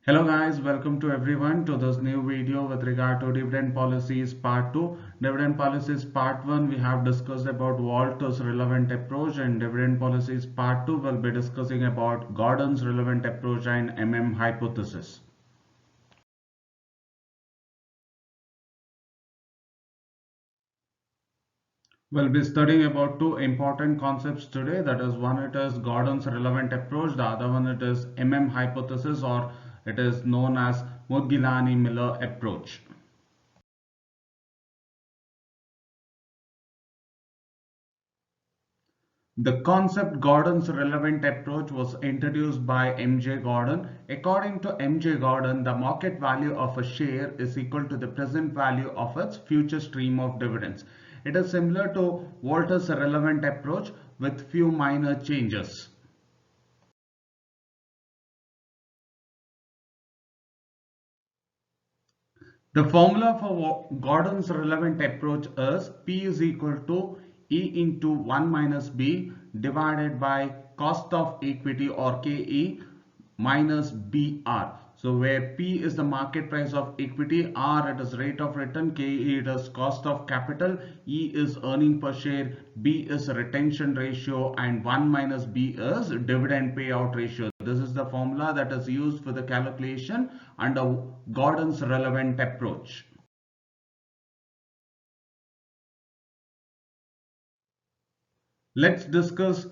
Hello guys, welcome to everyone to this new video with regard to dividend policies part 2. Dividend policies part 1 we have discussed about Walter's relevant approach, and dividend policies part 2 will be discussing about Gordon's relevant approach and hypothesis. We'll be studying about two important concepts today. That is, one it is Gordon's relevant approach, the other one it is hypothesis, or it is known as Modigliani-Miller approach. The concept Gordon's relevant approach was introduced by M.J. Gordon. According to M.J. Gordon, the market value of a share is equal to the present value of its future stream of dividends. It is similar to Walter's relevant approach with few minor changes. The formula for Gordon's relevant approach is P is equal to E into 1 minus B divided by cost of equity, or KE, minus BR. So where P is the market price of equity, R it is rate of return, KE it is cost of capital, E is earning per share, B is retention ratio, and 1 minus B is dividend payout ratio. This is the formula that is used for the calculation under Gordon's relevant approach. Let's discuss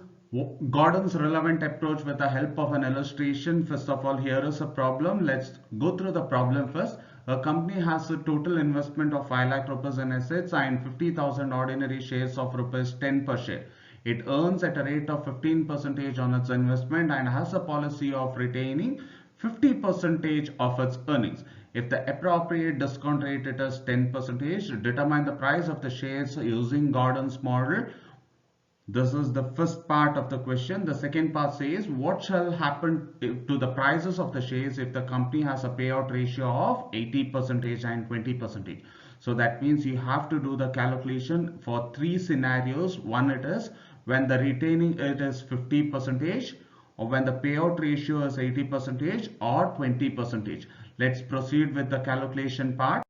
Gordon's relevant approach with the help of an illustration. First of all, here is a problem. Let's go through the problem first. A company has a total investment of 5 lakh rupees in assets and 50,000 ordinary shares of rupees 10 per share. It earns at a rate of 15% on its investment and has a policy of retaining 50% of its earnings. If the appropriate discount rate it is 10%, determine the price of the shares using Gordon's model. This is the first part of the question. The second part says, what shall happen to the prices of the shares if the company has a payout ratio of 80% and 20%? So that means you have to do the calculation for three scenarios. One, it is when the retaining it is 50%, or when the payout ratio is 80%, or 20%. Let's proceed with the calculation part.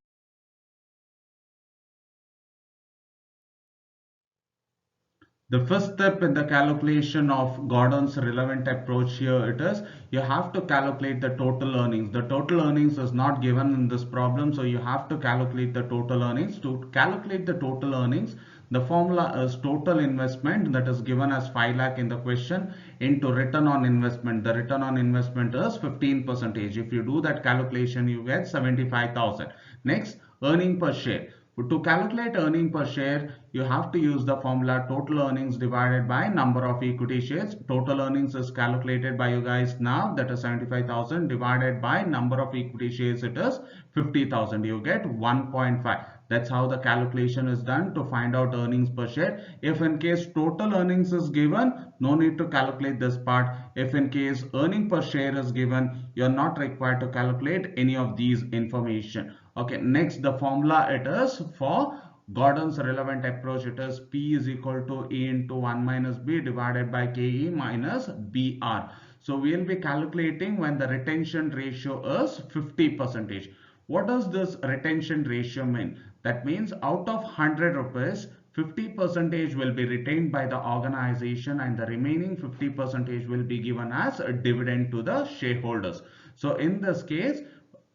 The first step in the calculation of Gordon's relevant approach here it is, you have to calculate the total earnings. The total earnings is not given in this problem, so you have to calculate the total earnings. To calculate the total earnings, the formula is total investment, that is given as 5 lakh in the question, into return on investment. The return on investment is 15%. If you do that calculation, you get 75,000. Next, earning per share. To calculate earning per share, you have to use the formula total earnings divided by number of equity shares. Total earnings is calculated by you guys now, that is 75,000 divided by number of equity shares, it is 50,000. You get 1.5. That's how the calculation is done to find out earnings per share. If in case total earnings is given, no need to calculate this part. If in case earning per share is given, you're not required to calculate any of these information. Okay, next the formula it is for Gordon's relevant approach, it is P is equal to E into 1 minus B divided by KE minus BR. So we will be calculating when the retention ratio is 50%. What does this retention ratio mean? That means out of 100 rupees, 50% will be retained by the organization and the remaining 50% will be given as a dividend to the shareholders. So in this case,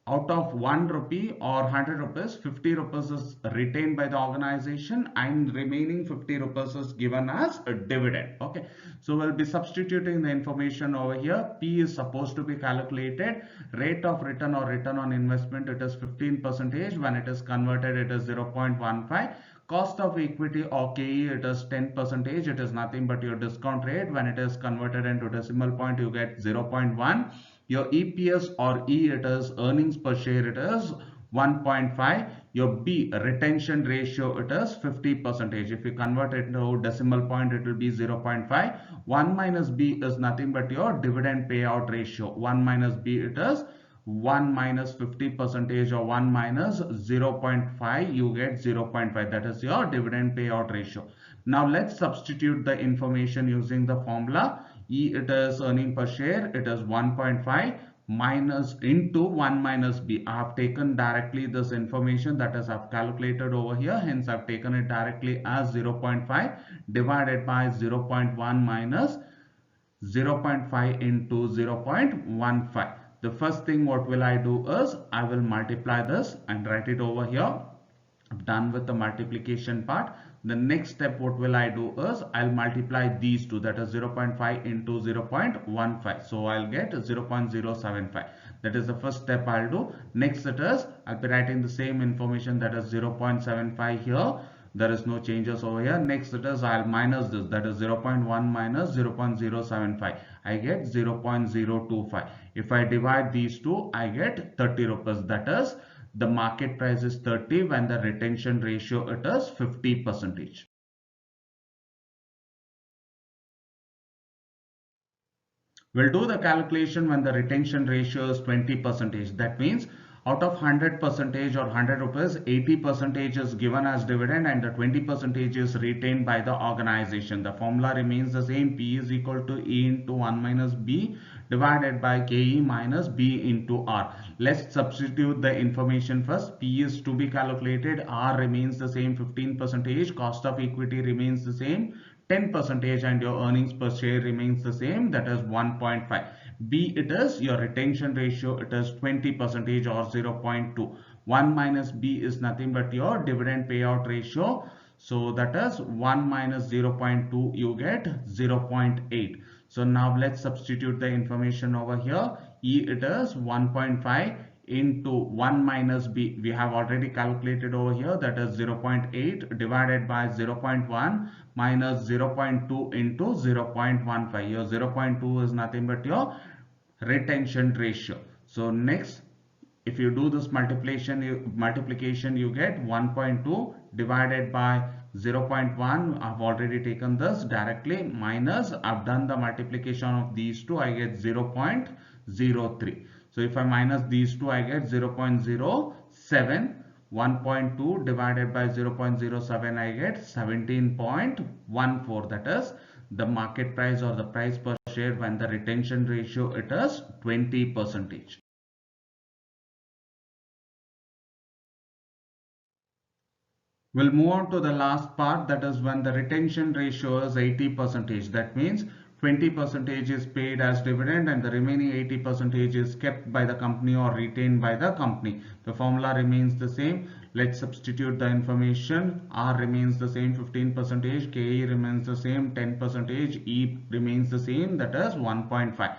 out of 1 rupee or 100 rupees, 50 rupees is retained by the organization and remaining 50 rupees is given as a dividend. Okay, so we'll be substituting the information over here. P is supposed to be calculated. Rate of return or return on investment, it is 15%. When it is converted, it is 0.15. Cost of equity or KE, it is 10%. It is nothing but your discount rate. When it is converted into decimal point, you get 0.1. Your EPS or E, it is earnings per share, it is 1.5. Your B, retention ratio, it is 50%. If you convert it to decimal point, it will be 0.5. 1 minus B is nothing but your dividend payout ratio. 1 minus B, it is 1 minus 50% or 1 minus 0.5, you get 0.5. That is your dividend payout ratio. Now let's substitute the information using the formula. E, it is earning per share, it is 1.5 minus into 1 minus b. I have taken directly this information, that is I've calculated over here, hence I've taken it directly as 0.5 divided by 0.1 minus 0.5 into 0.15. The first thing what will I do is I will multiply this and write it over here. I'm done with the multiplication part. The next step what will I do is I'll multiply these two, that is 0.5 into 0.15. So I'll get 0.075. That is the first step I'll do. Next it is I'll be writing the same information, that is 0.75 here. There is no changes over here. Next it is I'll minus this, that is 0.1 minus 0.075. I get 0.025. If I divide these two, I get 30 rupees. That is the market price is 30 when the retention ratio it is 50%. We'll do the calculation when the retention ratio is 20%. That means out of 100% or 100 rupees, 80% is given as dividend and the 20% is retained by the organization. The formula remains the same. P is equal to E into 1 minus B divided by KE minus B into R. Let's substitute the information first. P is to be calculated. R remains the same 15%. Cost of equity remains the same 10%, and your earnings per share remains the same, that is 1.5. B it is your retention ratio, it is 20% or 0.2. 1 minus B is nothing but your dividend payout ratio. So that is 1 minus 0.2, you get 0.8. So now let's substitute the information over here. E it is 1.5 into 1 minus b, we have already calculated over here, that is 0.8 divided by 0.1 minus 0.2 into 0.15. Your 0.2 is nothing but your retention ratio. So next, if you do this multiplication you get 1.2 divided by 0.1. I've already taken this directly, minus I've done the multiplication of these two, I get 0.03. So if I minus these two, I get 0.07. 1.2 divided by 0.07, I get 17.14. That is the market price or the price per share when the retention ratio it is 20%. We'll move on to the last part, that is when the retention ratio is 80%. That means 20% is paid as dividend and the remaining 80% is kept by the company or retained by the company. The formula remains the same. Let's substitute the information. R remains the same 15%, KE remains the same 10%, E remains the same, that is 1.5.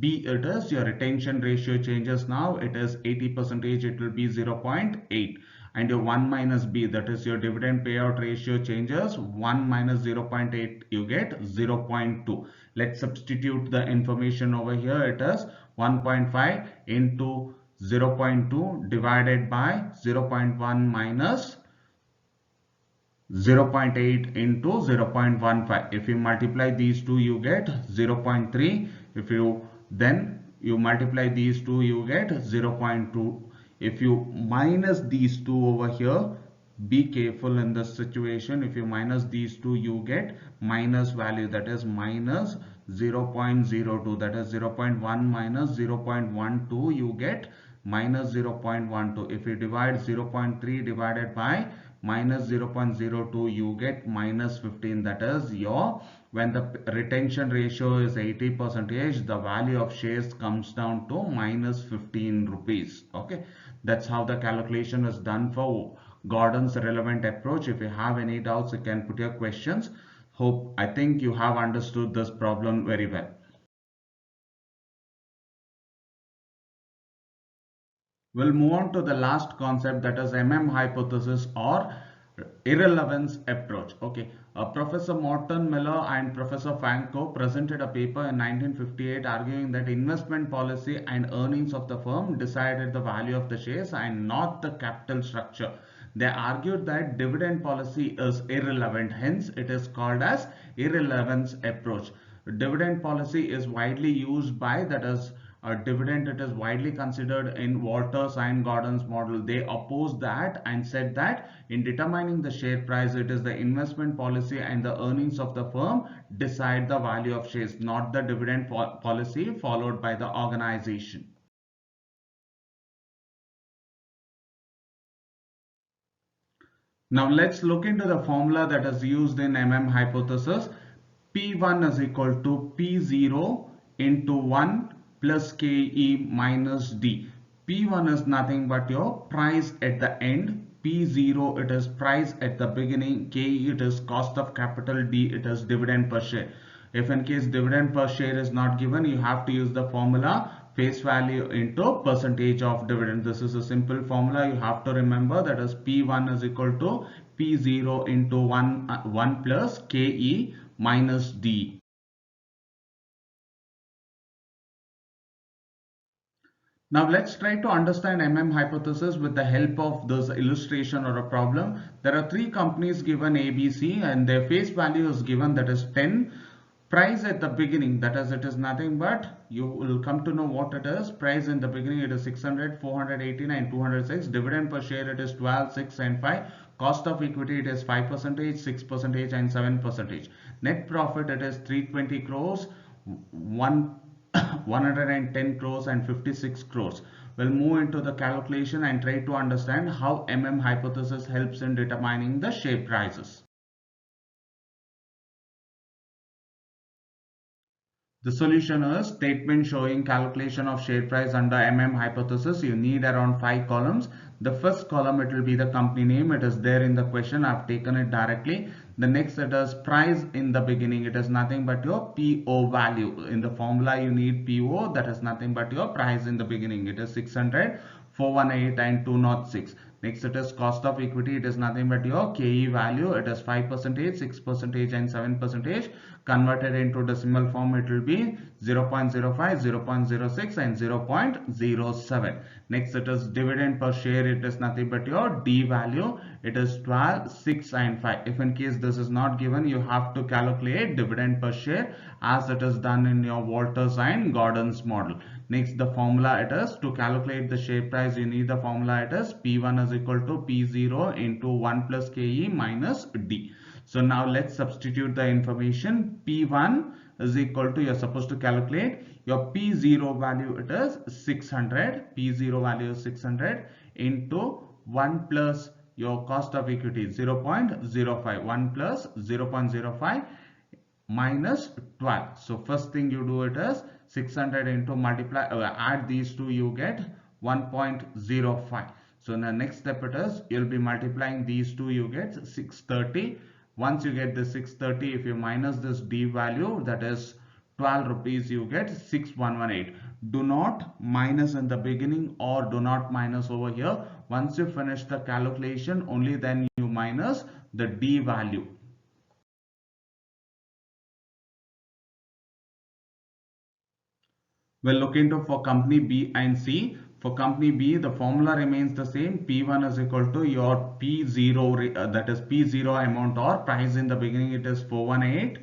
B it is your retention ratio changes now, it is 80%, it will be 0.8. And your 1 minus B, that is your dividend payout ratio changes, 1 minus 0.8, you get 0.2. Let's substitute the information over here. It is 1.5 into 0.2 divided by 0.1 minus 0.8 into 0.15. If you multiply these two, you get 0.3. If you multiply these two, you get 0.2. If you minus these two over here, be careful in this situation. If you minus these two, you get minus value, that is minus 0.02. That is 0.1 minus 0.12, you get minus 0.12. If you divide 0.3 divided by minus 0.02, you get minus 15. That is your, when the retention ratio is 80%, the value of shares comes down to minus 15 rupees. Okay, that's how the calculation is done for Gordon's relevant approach. If you have any doubts, you can put your questions. I think you have understood this problem very well. We'll move on to the last concept, that is hypothesis or irrelevance approach. Okay, Professor Morton Miller and Professor Franco presented a paper in 1958 arguing that investment policy and earnings of the firm decided the value of the shares and not the capital structure. They argued that dividend policy is irrelevant, hence it is called as irrelevance approach. Dividend policy is widely used by, that is dividend, it is widely considered in Walters and Gordon's model. They opposed that and said that in determining the share price, it is the investment policy and the earnings of the firm decide the value of shares, not the dividend policy followed by the organization. Now let's look into the formula that is used in MM hypothesis. P1 is equal to P0 into 1 plus KE minus D. P1 is nothing but your price at the end. P0 it is price at the beginning. KE it is cost of capital. D it is dividend per share. If in case dividend per share is not given, you have to use the formula face value into percentage of dividend. This is a simple formula you have to remember, that is P1 is equal to P0 into 1 plus KE minus D. Now let's try to understand MM hypothesis with the help of this illustration or a problem. There are three companies given ABC and their face value is given, that is 10. Price at the beginning, that is it is nothing but, you will come to know what it is. Price in the beginning it is 600, 489, 206. Dividend per share it is 12, 6 and 5. Cost of equity it is 5%, 6% and 7%. Net profit it is 320 crores, 110 crores and 56 crores. We'll move into the calculation and try to understand how MM hypothesis helps in determining the share prices. The solution is statement showing calculation of share price under MM hypothesis. You need around 5 columns. The first column it will be the company name. It is there in the question. I've taken it directly. The next it is price in the beginning. It is nothing but your PO value. In the formula you need PO, that is nothing but your price in the beginning. It is 600, 418 and 206. Next it is cost of equity. It is nothing but your KE value. It is 5%, 6% and 7%. Converted into decimal form it will be 0.05, 0.06 and 0.07. Next it is dividend per share. It is nothing but your D value. It is 12, 6 and 5. If in case this is not given, you have to calculate dividend per share as it is done in your Walters and Gordon's model. Next the formula it is to calculate the share price. You need the formula. It is P1 is equal to P0 into 1 plus KE minus D. So now let's substitute the information. P1 is equal to, you're supposed to calculate your P0 value, it is 600. P0 value is 600 into 1 plus your cost of equity 0.05. 1 plus 0.05 minus 12. So first thing you do it is 600 into multiply, add these two, you get 1.05. So in the next step it is, you'll be multiplying these two, you get 630. Once you get the 630, if you minus this D value, that is 12 rupees, you get 6118. Do not minus in the beginning or do not minus over here. Once you finish the calculation, only then you minus the D value. We'll look into for company B and C. For company B, the formula remains the same. P1 is equal to your P0, that is P0 amount or price in the beginning, it is 418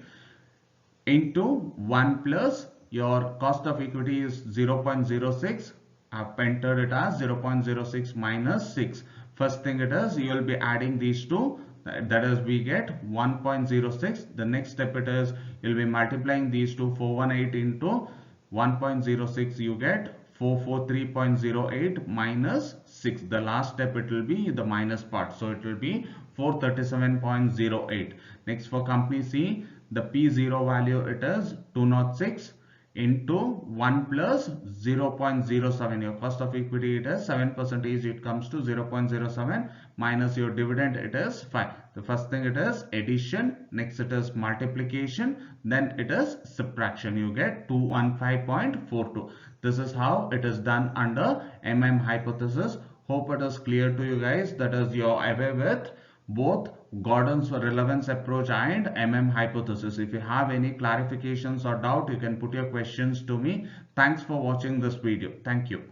into 1 plus your cost of equity is 0.06. I've entered it as 0.06 minus 6. First thing it is, you will be adding these two. That is, we get 1.06. The next step it is, you'll be multiplying these two, 418 into 1.06, you get 443.08 minus 6. The last step it will be the minus part, so it will be 437.08. Next for company C, the P0 value it is 206 into 1 plus 0.07. Your cost of equity it is 7%, it comes to 0.07 minus your dividend it is 5. The first thing it is addition, next it is multiplication, then it is subtraction. You get 215.42. This is how it is done under MM hypothesis. Hope it is clear to you guys. That is, you're aware with both Gordon's relevance approach and MM hypothesis. If you have any clarifications or doubt, you can put your questions to me. Thanks for watching this video. Thank you.